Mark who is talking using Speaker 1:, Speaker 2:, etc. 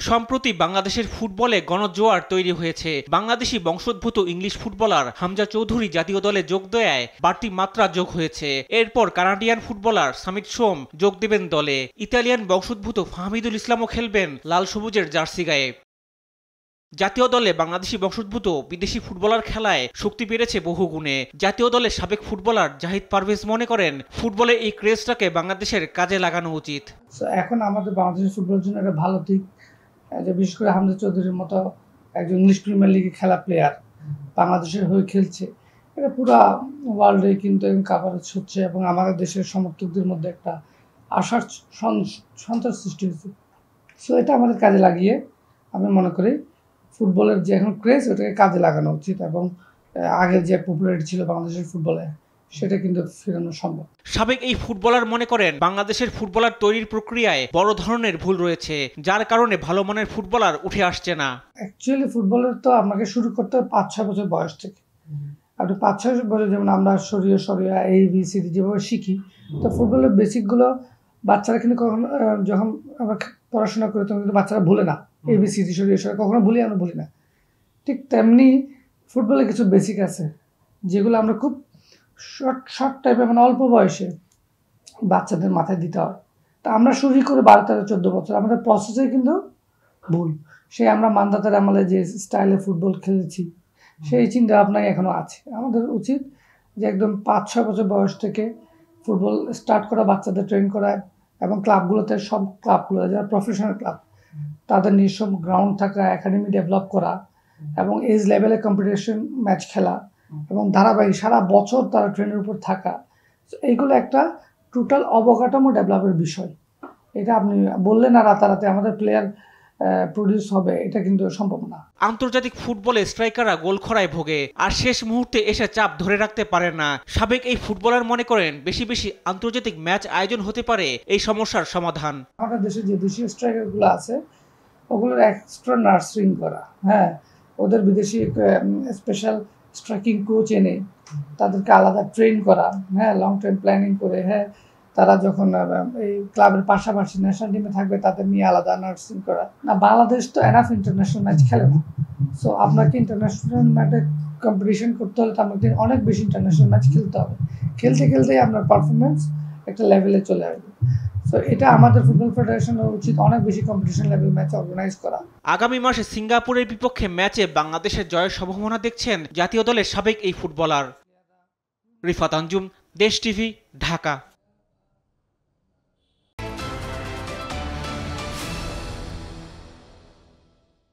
Speaker 1: সম্প্রতি বাংলাদেশের ফুটবলে গণজোয়ার তৈরি হয়েছে। বাংলাদেশি বংশোদ্ভূত ইংলিশ ফুটবলার হামজা চৌধুরী জাতীয় দলে যোগ দেয়ায় বাড়তি মাত্রা যোগ হয়েছে। এরপর কানাডিয়ান ফুটবলার সামিত সোম যোগ দেবেন দলে। ইতালিয়ান বংশোদ্ভূত ফাহমিদুল ইসলামও খেলবেন লাল সবুজের জার্সি গায়ে। জাতীয় দলে বাংলাদেশি বংশোদ্ভূত বিদেশি ফুটবলার খেলায় শক্তি বেড়েছে বহুগুণে। জাতীয় দলের সাবেক ফুটবলার জাহিদ পারভেজ মনে করেন, ফুটবলে এই ক্রেজটাকে বাংলাদেশের কাজে লাগানো উচিত।
Speaker 2: এখন আমাদের বাংলাদেশের ফুটবলের জন্য একটা ভালো দিক যে বিশেষ করে হামজা চৌধুরীর মতো একজন ইংলিশ প্রিমিয়ার লিগে খেলা প্লেয়ার বাংলাদেশের হয়ে খেলছে, এটা পুরো ওয়ার্ল্ডে কিন্তু কাভারেজ হচ্ছে এবং আমাদের দেশের সমর্থকদের মধ্যে একটা আশার সন্তোষ সৃষ্টি হয়েছে। সো এটা আমাদের কাজে লাগিয়ে আমি মনে করি ফুটবলের যে এখন ক্রেজ ওটাকে কাজে লাগানো উচিত এবং আগের যে পপুলারিটি ছিল বাংলাদেশের ফুটবলে সেটা কিন্তু ফেরানো সম্ভব।
Speaker 1: সাবেক এই ফুটবলার মনে করেন, বাংলাদেশের ফুটবলার তৈরির প্রক্রিয়ায় বড় ধরনের ভুল রয়েছে, যার কারণে ভালো মানের ফুটবলার উঠে আসছে না।
Speaker 2: অ্যাকচুয়ালি ফুটবলের তো আপনাকে শুরু করতে হবে 5-6 বছর বয়স থেকে। আপনি 5-6 বছর যেমন আমরা সরিয়া ABCD যেভাবে শিখি, তো ফুটবলের বেসিকগুলো বাচ্চারা কিন্তু কখনো যখন আমরা পড়াশোনা করি তখন কিন্তু বাচ্চারা ভুলে না। ABCD সরিয়া কখনো আমরা ভুলি না। ঠিক তেমনি ফুটবলে কিছু বেসিক আছে যেগুলো আমরা খুব শর্ট টাইপে মানে অল্প বয়সে বাচ্চাদের মাথায় দিতে হয়। তা আমরা শুরু করে 12-13-14 বছর আমাদের প্রসেসে কিন্তু ভুল। আমরা মান্দাতার আমলে যে স্টাইলে ফুটবল খেলেছি সেই চিন্তা ভাবনাই এখনও আছে। আমাদের উচিত যে একদম 5-6 বছর বয়স থেকে ফুটবল স্টার্ট করা, বাচ্চাদের ট্রেন করা এবং ক্লাবগুলোতে সব ক্লাবগুলো যারা প্রফেশনাল ক্লাব তাদের নিজস্ব গ্রাউন্ড থাকা, একাডেমি ডেভেলপ করা এবং এজ লেভেলে কম্পিটিশন ম্যাচ খেলা এবং ধারাবাহিক সারা বছর তারা ট্রেনের উপর থাকা, এইগুলো একটা টোটাল অবকাঠামো ডেভেলপের বিষয়। এটা আপনি বললেন না রাতারাতি আমাদের প্লেয়ার প্রডিউস হবে, এটা কিন্তু সম্ভব না।
Speaker 1: আন্তর্জাতিক ফুটবলে স্ট্রাইকাররা গোল খরায় ভোগে আর শেষ মুহূর্তে এসে চাপ ধরে রাখতে পারে না। সাবেক এই ফুটবলার মনে করেন, বেশি বেশি আন্তর্জাতিক ম্যাচ আয়োজন হতে পারে এই সমস্যার সমাধান।
Speaker 2: আমাদের দেশে যে দেশীয় স্ট্রাইকারগুলো আছে ওগুলোর এক্সট্রা নার্সিং করা, ওদের বিদেশি স্পেশাল স্ট্রাইকিং কোচ এনে তাদেরকে আলাদা ট্রেন করা, লং টাইম প্ল্যানিং করে, তারা যখন এই ক্লাবের পাশাপাশি ন্যাশনাল টিমে থাকবে তাদের নিয়ে আলাদা নার্সিং করা। না, বাংলাদেশ তো এনাফ ইন্টারন্যাশনাল ম্যাচ খেলে না। সো আপনাকে ইন্টারন্যাশনাল ম্যাচে কম্পিটিশন করতে হলে তো আপনাকে অনেক বেশি ইন্টারন্যাশনাল ম্যাচ খেলতে হবে। খেলতেই আপনার পারফরমেন্স একটা লেভেলে চলে আসবে। সো এটা আমাদের ফুটবল ফেডারেশনের উচিত অনেক বেশি কম্পিটিশন লেভেল ম্যাচ অর্গানাইজ করা।
Speaker 1: আগামী মাসে সিঙ্গাপুরের বিপক্ষে ম্যাচে বাংলাদেশের জয়ের সম্ভাবনা দেখছেন জাতীয় দলের সাবেক এই ফুটবলার। রিফাত আঞ্জুম, দেশ টিভি, ঢাকা।